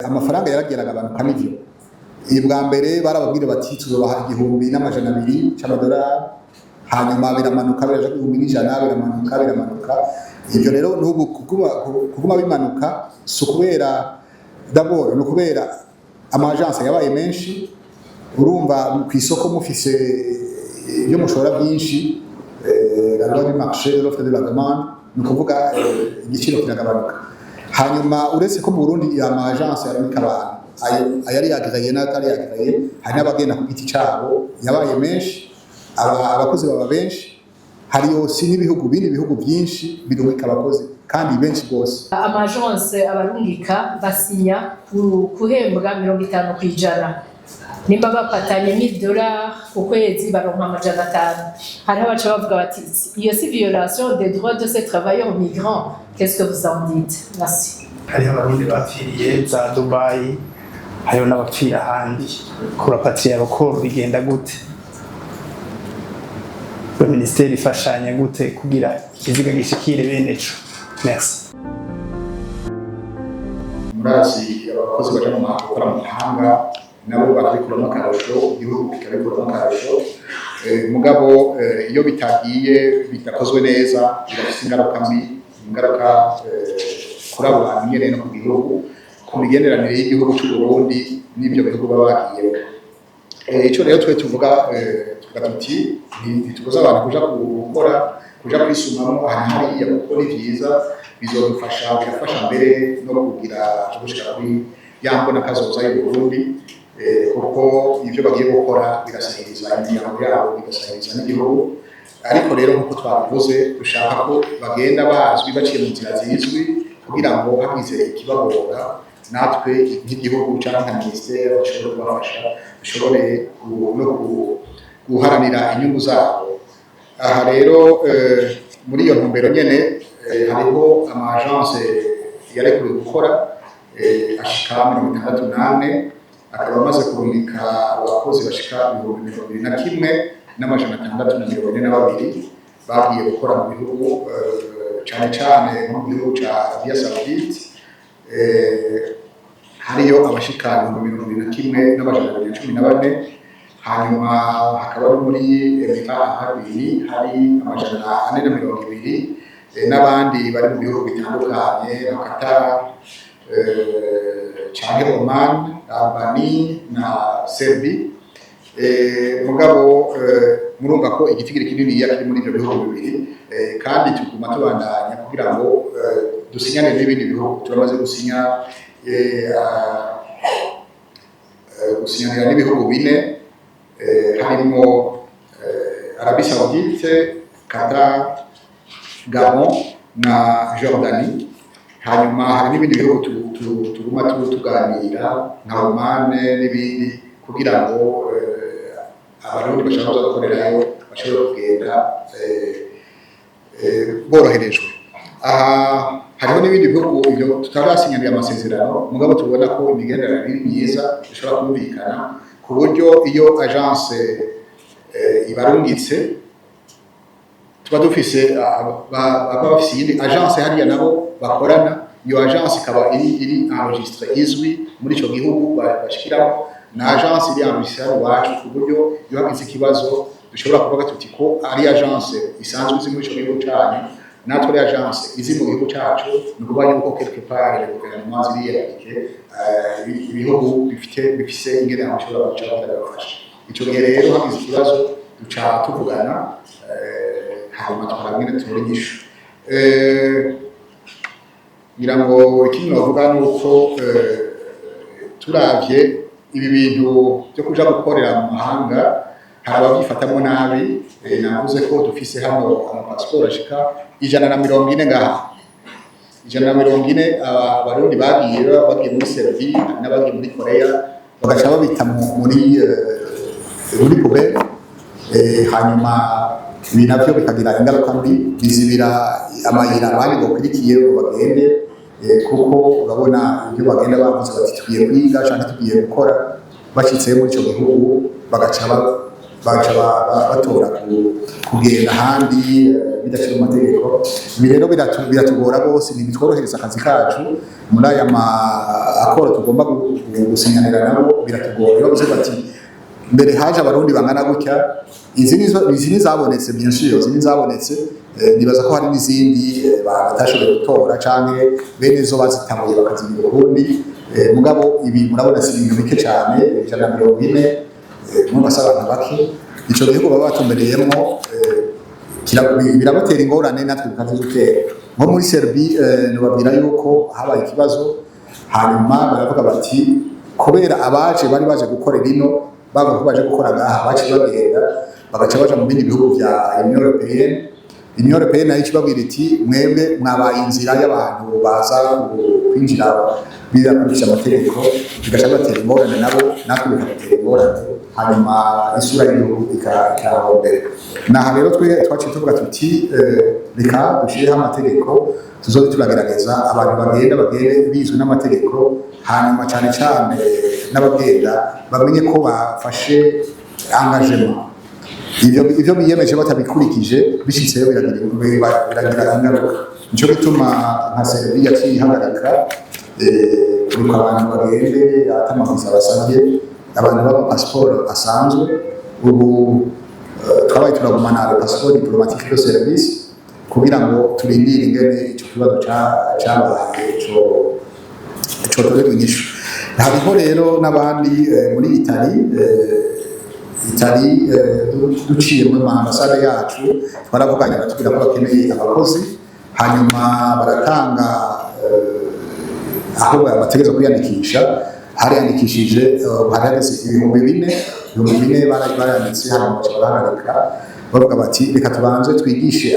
amafaranga yarageraga abantu kanivyo ibwa mbere barababwira bati tuzobaha 1,200 cy'amadolari hanyuma biramanuka biraje 1,100 biramanuka ibyo rero n'ubu kuguma bimanuka sukubera d'abord no kubera amagence yabaye menshi urumva ku isoko mufise iyo mushora byinshi la loi du marché de l'offre de la demande no kuvuga igiciro kiragabanuka hanyuma uretse ko mu Burundi ya amagence yarabika abantu ayari yagiraye n'atari yagiraye hari n'abagenda ku giti cyabo yabaye menshi abakozi baba benshi hari yose n'ibihugu bindi bihugu byinshi birumika abakozi kandi benshi gose amagence abarungika basinya kuhembwa 50% nimba bapatanye $1,000 ku kwezi baronka $500 hari abaca bavuga bati iyo si violation des droits de ces travailleurs migrants qu'est-ce que vous en dites merci hari abarundi bapfiriye za Dubai hari n'abapfira ahandi kurapatria abakoro bigenda gute le ministère ifashanya gute kugira ikiziga gishikire beneco merci murazi abakozi baje mu mahanga mu mahanga nabo barabikuramo akarusho igihugu kikabikuramo akarusho mugabo iyo bitagiye bitakozwe neza birafite ingaruka kuri abo bantu nyene no ku gihugu ku migenderanire y'igihugu cy'u Burundi n'ibyo bihugu babagiye ico rero twe tuvuga tuti ntitukoza abantu kuja kwisumamo hariya kuko ni byiza bizodufasha birafasha mbere no kugira gushika kuri yambona kazoza y'u Burundi kuko ivyo bagiye gukora birasahiriza imiryango yabo bigasahiriza n'igihugu ariko rero nkuko twavuze dushaka ko bagenda bazwi baciye mu nzira zizwi kugira ngo hagize ikibagora natwe nk'igihugu cyangwa ministere bashobora kubafasha bishobore no guharanira inyungu zabo aha rero muri iyo ntumbero nyene hariho amagence yarekuriwe gukora ashika 68 akaba amaze kurungika abakozi bashika 21,000 n'amajana 642 bagiye gukora mu bihugu cyane mu gihugu cya Arabia Saudite hariyo abashika 21,000 n'amajana 114 hanyuma hakaba muri Emirates Arabie hari amajana 420 n'abandi bari mu bihugu bitandukanye nka Qatar cyangwa Oman Albania na Serbia mugabo murumva ko igitigiri kinini yakiri muri ibyo bihugu bibiri kandi tuguma tubandanya kugira ngo dusinyane n'ibindi bihugu turamaze gusinya gusinyana n'ibihugu bine harimo Arabie Saoudite, Qatar, Gabon na Jordanie hanyuma hari n'ibindi bihugu tuguma tuganira nka Oman n'ibindi kugira ngo abarundi bashobora gukorerayo bashobora kugenda boroherejwe aha hariho n'ibindi bihugu ibyo tutarasinyaniye amasezerano mugabo tubona ko imigenderanire myiza ishobora kumvikana ku buryo iyo agence ibarungitse tuba dufise bafise iyindi agence hariya nabo bakorana iyo agence ikaba iri enregistré izwi muri ico gihugu bashikiramo na agence iri enregistré wacu ku buryo iyo hagize ikibazo dushobora kuvuga tuti ko ari agence isanzwe izi muri ico gihugu cyanyu natwe ari agence izi mu gihugu cyacu ni ukuvuga yuko quelque part le gouvernement ziriyereke ibihugu bifise ingene amashobora guca bagafasha ico gihe rero hagize ikibazo duca tuvugana hanyuma tukarabwira turigisha ngira ngo ikindi novuga nuko turavye ibi bintu byo kuja gukorera mu mahanga hari ababyifatamo nabi navuze ko dufise hano amapasiporo ashika 140 ngaha 140 abarundi bagiye muri Serbia n'abagiye muri Korea bagaca babita muri poubelle hanyuma ibi navyo bikagira ingaruka mbi bizibira amayira abandi bakwirikiye bagende kuko urabona ibyo bagenda bavuze bati tugiye kwiga cyangwa tugiye gukora bashitse muri ico gihugu bagaca baca batora kugenda ahandi bidashira mu mategeko. Ibi rero biratugora bose, ntibitworohereza akazi kacu muri aya akora tugomba gusinyanira nabo, biratugora. Bavuze bati mbere haje abarundi bangana gutya, izi nizabonetse bien sûr, izi nizabonetse, nibaza ko hari n'izindi batashoboye gutora canke bene zo bazitamuye bakazigira ubundi. Mugabo ibi murabona si ibintu bike cyane, 140 mu basaba bake, ico gihugu baba batumbereyemo birabatera ingorane natwe bikazitera. Nko muri Serbie nubabwira yuko habaye ikibazo, hanyuma baravuga bati kubera abaje bari baje gukorera ino bavuga ko baje gukora ngaha, baje bagenda bagaca baja mu bindi bihugu bya Union Européenne. Union Européenne nayo kibabwira iti mwebwe mwabaye inzira y'abantu baza kwinjira birakurikije amategeko, bigaca batera ingorane nabo, natwe bikabatera ingorane, hanyuma isura y'igihugu ikahombera. Naha rero twaciye tuvuga tuti reka dushireho amategeko, tuzobe turagerageza abantu bagende bizwe n'amategeko, hanyuma cyane cyane n'abagenda bamenye ko bafashe engagement. Ivyo biyemeje batabikurikije bishitseyo biragira ingaruka. Nico gituma nka Serbia yaciye ihagarika kuko abantu bagende atamamaza basabye abantu baba passport asanzwe. Ubu twabaye turagumana passport diplomatique de service kugira ngo turindire ingene ico kibazo cyabaye ico torero inyishu. Hariho rero n'abandi muri Itali duciye mu ambasade yacu baravuganye batubwira ko bakeneye abakozi, hanyuma baratanga aho bategeza kwiyandikisha. Hariyandikishije harageze 4,000 barayanditse, hanyuma barahagarika bavuga bati reka tubanze twigishe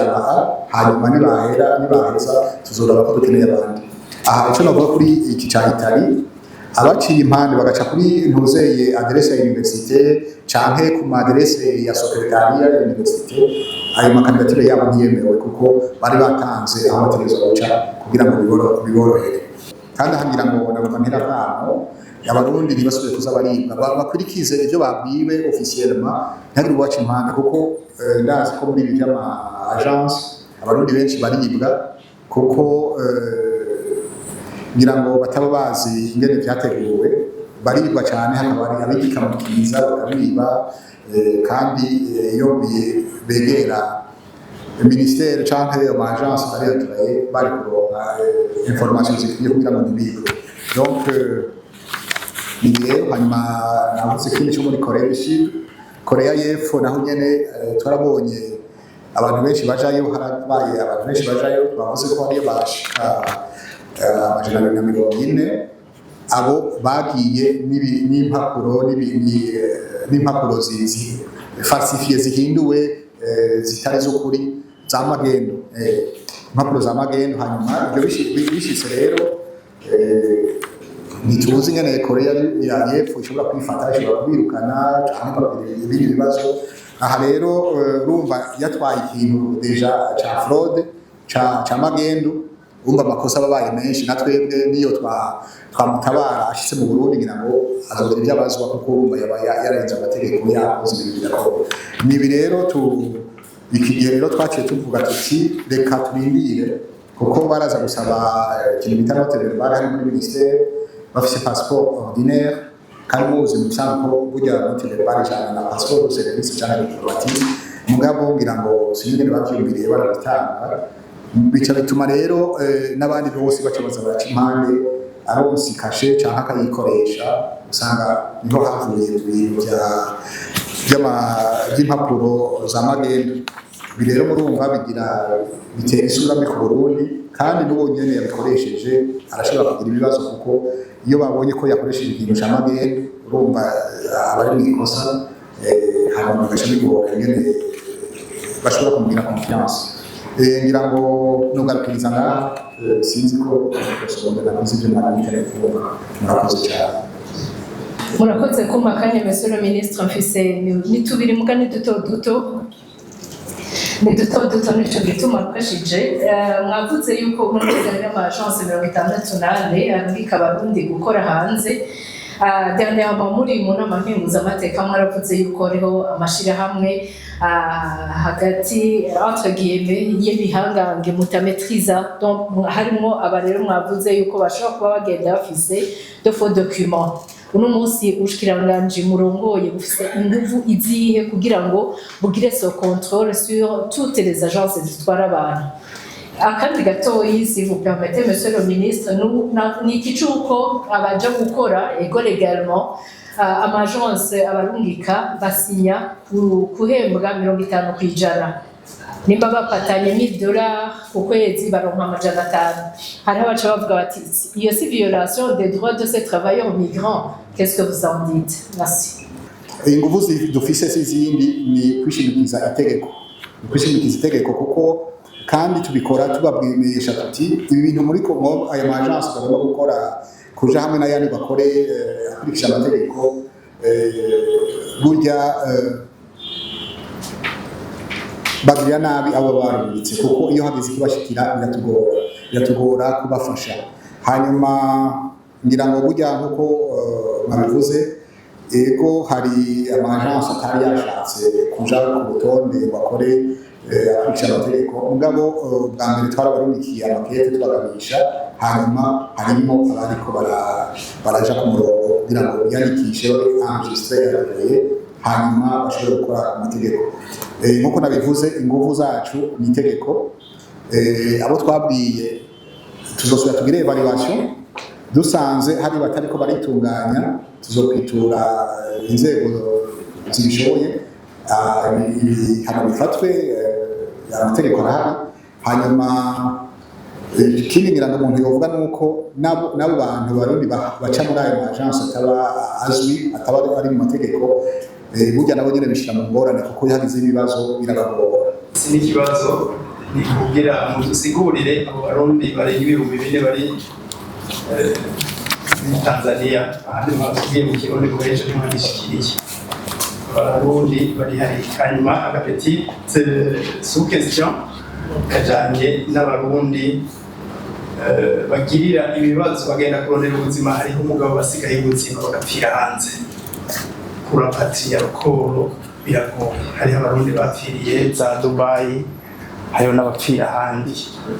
hanyuma nibaheza tuzoraba ko dukeneye abandi. Aha ico navuga kuri iki ca Itali, abaciye impande bagaca kuri ntuzeye adresse ya université canke ku adresse ya secretariat ya université, ayo makandidatire yabo ntiyemewe kuko bari batanze aho bategeza guca kugira ngo biborohere. Kandi hangira ngo nabonera kamo abarundi ntibasubire kuza baribwa, bakurikize ivyo babwiwe officiellement, ntagire uwaca impande, kuko ndazi ko muri ibi by'ama agence abarundi benshi baribwa kuko ngira ngo bataba bazi ingene byateguwe, baribwa cyane. Hakaba hari abigikamukiza bakabiba, kandi iyo begera ministère canke ama agence bari bari kuronka information zikwiye kugira ngo ntibibwe. Donc ni rero hanyuma navuze kindi cyo muri Korea y'Epfo naho nyene twarabonye abantu benshi bajayo, harabaye abantu benshi bajayo, twavuze ko hariyo bashika 140 abo bagiye n'impapuro falsifiye zihinduwe zitari z'ukuri za magendo, impapuro za magendo. Hanyuma ibyo bishitse rero ntituzi ingene Korea y'Epfo ishobora kwifata, ishobora kubirukana cyangwa ibindi bibazo. Aha rero urumva yatwaye ikintu deja ca fraude ca magendo, umva amakosa babaye menshi, natwebwe niyo twamutabara ashitse mu Burundi ngira ngo azogera ibyabazwa kuko urumva yarenze amategeko yakoze ibintu byakorwa. Nibi rero iki gihe rero twaciye tuvuga tuti reka turindire, kuko baraza gusaba ikintu bita note verbale hari muri ministère, bafise passeport ordinaire, kandi muzi mu bisanzwe ko burya note verbale ijana na passeport de service cyangwa diplomatique. Mugabo ngira ngo sinigene bavyumviriye barabitanga, bica bituma rero n'abandi bose baca baza baraca impande, aronse kashe cyangwa akayikoresha, usanga niho havuye ibintu by'impapuro za magendo. Ibi rero murumva bitera isura mbi ku Burundi, kandi n'uwo nyene yabikoresheje arashobora kugira ibibazo, kuko iyo babonye ko yakoresheje ikintu cya magendo urumva abari mu ikosa, hanyuma bagaca bigora nyene bashobora kumugira confiance. Ngira ngo nugarukiriza ngaha, sinzi ko nakoze ibyo mwari telefone. Murakoze cyane. Murakoze kumpa akanya Monsieur le Ministre, mfise ni tubiri mugani duto nico gituma twashije. Mwavuze yuko muri Kigali y'ama agence 68 abika abarundi gukora hanze, Dernièrement muri mu nama mpuzamateka mwaravuze yuko hariho amashirahamwe hagati entre guillemets y'ibihangange mutametriza, donc harimo aba rero mwavuze yuko bashobora kuba bagenda bafise de faux documents. Uno munsi ubushikiranganje murongoye bufise inguvu izihe kugira ngo bugire ce contrôle sur toutes les agences zitwara abantu? Akandi gatoyi, si vous permettez, monsieur le ministre, ni ikicuko abaja gukora ego legalement amagence abarungika basinya kuhembwa 50%. Nimba bapatanye $1000 ku kwezi baronka amajana 500. Hariho abaca bavuga bati iyo si violation des droits de ces travailleurs migrants. Qu'est-ce que vous en dites? Merci. Inguvu dufise sizindi ni kwishimikiza itegeko. Kwishimikiza itegeko kuko kandi tubikora tubabwimisha tuti ibi bintu muri ko aya magence bagomba gukora kuja hamwe n'ayandi bakore akurikisha amategeko burya bagirira nabi abo barubitse kuko iyo hagize ikibashikira biratugora kubafasha. Hanyuma ngira ngo burya nkuko babivuze ego hari amagence atari yashatse kuja ku rutonde bakore akurikisha amategeko mugabo bwa mbere twarabarunikiye amakete tubagabisha hanyuma harimo abariko baraja ku murongo kugira ngo biyandikishe enregistre yabaye hanyuma bashobore gukora amategeko. Nkuko nabivuze inguvu zacu ni itegeko. Abo twabwiye tuzosubira tugire evaluation dusanze hari batariko baritunganya tuzokwitura inzego zibishoboye hano bifatwe amategeko arahari. Hanyuma ikindi ngira ngo umuntu yovuga nuko nabo bantu barundi baca muri ayo agence ataba ari mu mategeko burya nabo nyene bishira mu ngorane kuko yagize ibibazo birabagora. Si n'ikibazo ni kugira mudusigurire abo barundi bari ibihumbi 4 bari Tanzania ahandi mwasubiye mu kirundi gukoresha n'imwishikiriye abarundi bari hari hanyuma agapeti sous question kajanye n'abarundi bagirira ibibazo bagenda kurondera ubuzima. Hariho umugabo basigaye ubuzima bagapfira hanze kurapatria rukoro biragoye. Hariho abarundi bapfiriye za Dubai, hariho n'abapfira ahandi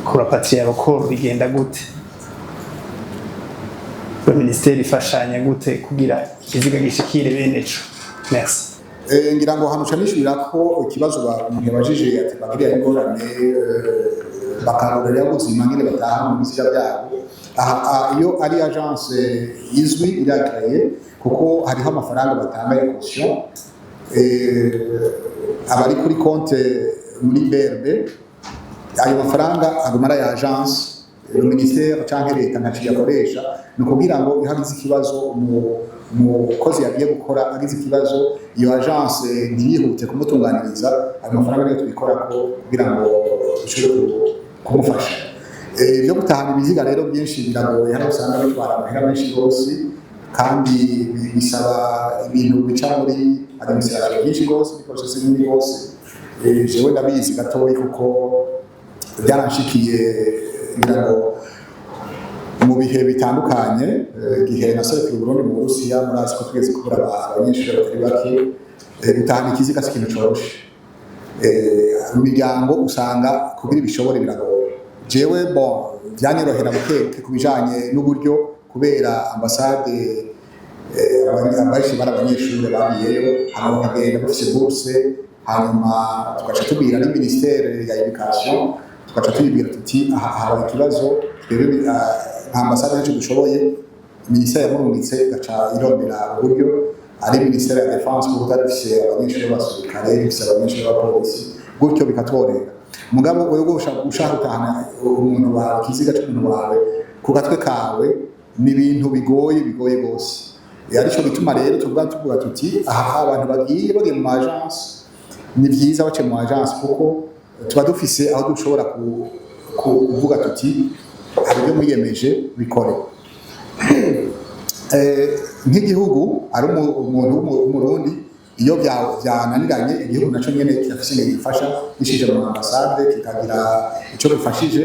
kurapatria rukoro bigenda gute? Ministeri ifashanya gute kugira ikiziga gishikire beneco? Merci. Ngira ngo hano canishurira ko ikibazo bamubajije ati bagiriye ingorane bakarorera ubuzima ngene bataha mu bizira byabo. Iyo ari agence izwi irakaye kuko hariho amafaranga batanga ya caution abari kuri compte muri BRB, ayo mafaranga agumara ya agence le ministère cyangwa leta ntaciye akoresha no kugira ngo ihagize ikibazo mu kozi yagiye gukora agize ikibazo iyo agence ntiyihute kumutunganiriza ayo mafaranga niyo tubikora ko kugira ngo ushobore kumufasha. Ibyo gutahana ibiziga rero byinshi biragoye, hari usanga bitwara amahera menshi rwose kandi bisaba ibintu bica muri administration byinshi rwose process nini rwose. Jewe ndabizi gatoyi kuko byaranshikiye ngo mu bihe bitandukanye igihe naserukiye Burundi mu Burusiya murazi ko twese kubura abanyeshuri batari bake gutahana ikiziga sikintu coroshe. Mu miryango usanga kugira ibishobore biragoye. Jewe byanyorohera buke kubijanye n'uburyo kubera ambasade abayishi bari abanyeshuri babiyeyo hano bakagenda bafise bourse hanyuma tugaca tubwira ni ministère ya education tugaca tubibwira tuti aha ikibazo twebwe ambasade yacu dushoboye ministère yamurungitse gaca irondera uburyo ari ministère ya défense kuko tarifise abanyeshuri basirikare bifise abanyeshuri b'apolisi gutyo bikatworera. Mugabo wewe ushaka gutahana umuntu wawe kiziga cy'umuntu wawe ku gatwe kawe ni ibintu bigoye gose. Arico bituma rero tuvuga tuti aha abantu bagiye mu agence ni byiza bace mu agence kuko tuba dufise aho dushobora kuvuga tuti abyo mwiyemeje bikore. Nk'igihugu ari umuntu w'umurundi iyo byananiranye igihugu naco nyene kirafise gifasha gishije mu ambasade kikagira ico bifashije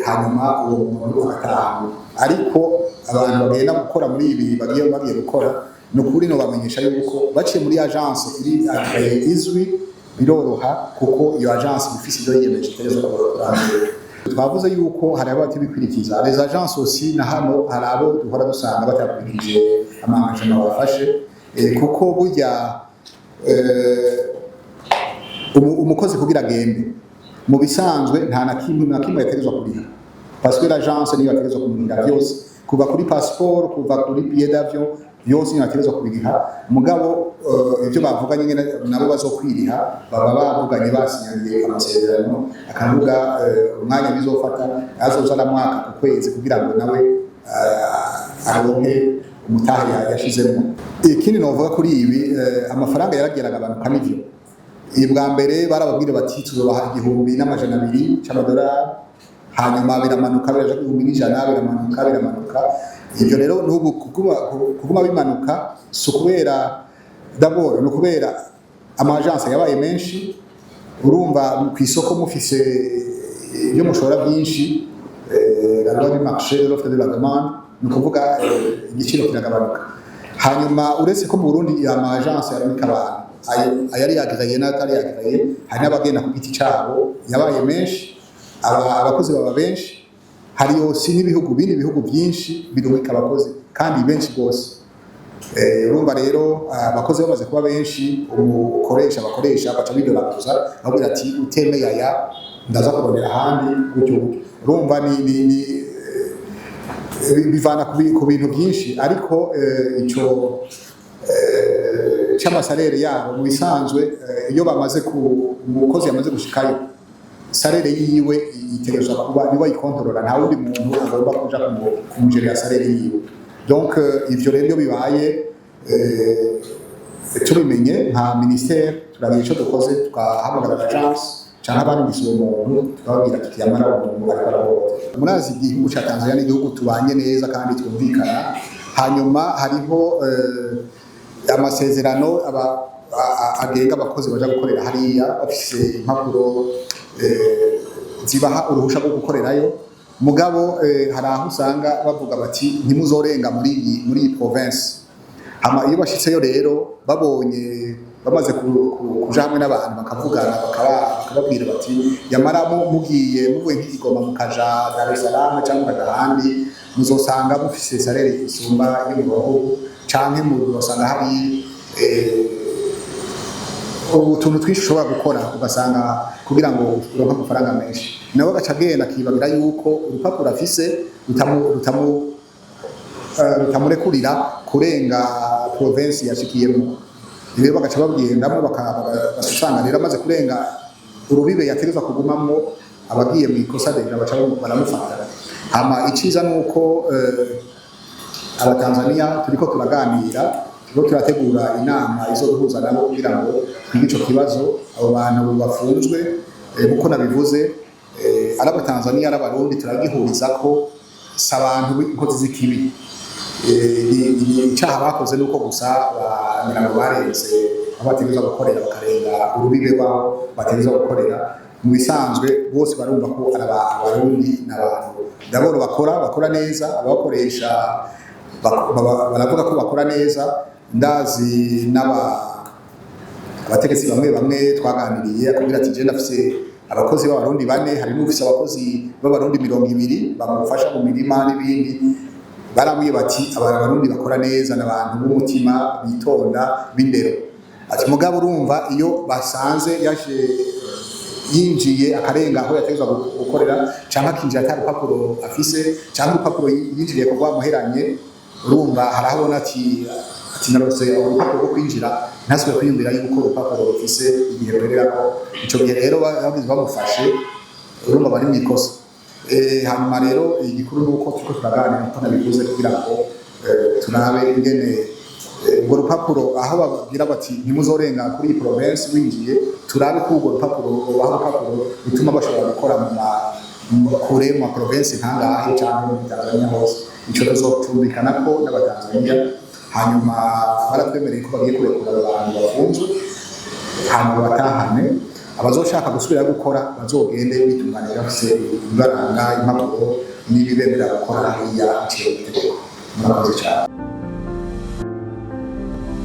hanyuma uwo muntu agataha. Ariko abantu bagenda gukora muri ibi bagiye gukora no kuri no bamenyesha yuko baciye muri agence iri izwi biroroha kuko iyo agence ifise ibyo yiyemeje tezo gukora. Twavuze yuko hari abati bikurikiza les agences aussi na hano hari abo duhora dusanga batakurikije amahanga bafashe kuko burya umukozi kugira agende mu bisanzwe nta na kimwe yategezwa kuriha parce que l'agence niyo yategezwa kumurira byose kuva kuri passeport kuva kuri billet d'avion byose niyo yategezwa kubiriha mugabo ibyo bavuga nyine nabo bazokwiriha baba bavuganye basinyanye amasezerano akavuga umwanya bizofata azozana mwaka ku kwezi kugira ngo nawe aronke umutahe yashizemo. Ikindi novuga kuri ibi amafaranga yarageraga abantu n'ivyo ibwa mbere barababwira bati tuzobaha 1,200 cy'amadolari hanyuma biramanuka biraje 1,100 biramanuka ibyo rero n'ubu kuguma bimanuka sukubera d'abord no kubera amagence yabaye menshi urumva ku isoko mufise iyo mushora byinshi la loi du marché de l'offre de la demande no kuvuga igiciro kiragabanuka hanyuma uretse ko mu Burundi ya amagence yarabika abantu ayari yagiraye n'atari yagiraye hari n'abagenda ku giti cyabo yabaye menshi abakozi baba benshi hari yose n'ibihugu bindi bihugu byinshi birumika abakozi kandi benshi gose urumva rero abakozi bamaze kuba benshi umukoresha baca bidoraguza bavuga ati utemeye aya ndaza kurondera ahandi gutyo urumva ni bivana ku bintu byinshi ariko ico cy'amasalere yabo mu bisanzwe iyo bamaze umukozi yamaze gushikayo salere yiwe itegerezwa kuba niba ikontorora nta wundi muntu agomba kuja kumujerera salere yiwe. Donc ivyo rero iyo bibaye tubimenye nka ministère turabiye ico dukoze tukahamagara agence cyangwa abantu bisumo umuntu tukababwira tuti yamara umuntu ariko murazi igihugu cya Tanzania n'igihugu tubanye neza kandi twumvikana hanyuma hariho amasezerano agenga abakozi baje gukorera hariya bafise impapuro zibaha uruhusha rwo gukorerayo mugabo hari aho usanga bavuga bati ntimuzorenga muri iyi province iyo bashitseyo rero babonye bamaze kuja hamwe n'abantu bakavugana bakababwira bati yamaramo muvuye nk'igoma mukaja Dar es Salaam cyangwa ahandi muzosanga mufise salere isumba y'umurongo canke muzosanga hari utuntu twinshi ushobora gukora ugasanga kugira ngo uronke amafaranga menshi nawe agacagenda akibabwira yuko urupapuro afise rutamurekurira kurenga province yashikiyemo rero bagaca babwiramo bakasanga rero amaze kurenga urubibe yategezwa kugumamo abagiye mu ikosa deja baca baramufata hama iciza nuko abatanzania turiko turaganira turategura inama izoduhuza nabo kugira ngo twige ico kibazo abo bantu bafunzwe kuko nabivuze ari abatanzania ari abarundi turagihuriza ko sabantu b'inkozi z'ikibi icyaha bakoze nuko gusa bamirango barenze abategeza gukorera bakarenga urubibe rwabo bategeza gukorera mu bisanzwe bose barumva ko ari abarundi n'abantu ndaboro bakora neza abakoresha baravuga ko bakora neza ndazi abategetsi bamwe twaganiriye akubwira ati je ndafise abakozi b'abarundi 4 hari n'ufise abakozi b'abarundi 200 bamufasha mu mirima n'ibindi baramwiye bati abarundi bakora neza n'abantu b'umutima bitonda b'indero ati mugabo urumva iyo basanze yaje yinjiye akarenga aho yategezwa gukorera cyangwa akinjira atari urupapuro afise cyangwa urupapuro yinjiriye kuva muheranye urumva harahabona ati narose urupapuro rwo kwinjira ntasubire kwiyumvira yuko urupapuro rufise igihe rurera ko ico gihe rero bamufashe urumva bari mu ikosa hanyuma rero igikuru nuko tuko turaganira ko nabivuze kugira ngo turabe ingene urwo rupapuro aho babwira bati ntimuzorenga kuri iyi province winjiye turabe ko urwo rupapuro rutuma bashobora gukora mu kure mu province nkangahe cyangwa mu Tanzania hose ico tuzotumvikana ko n'abatanzania hanyuma baratwemereye ko bagiye kurekura abantu bafunzwe hanyuma batahane abazoshaka gusubira gukora bazogende bitunganira bafise ibibaranga impapuro n'ibibemera gukora hariya iciye itegeko. Murakoze cyane.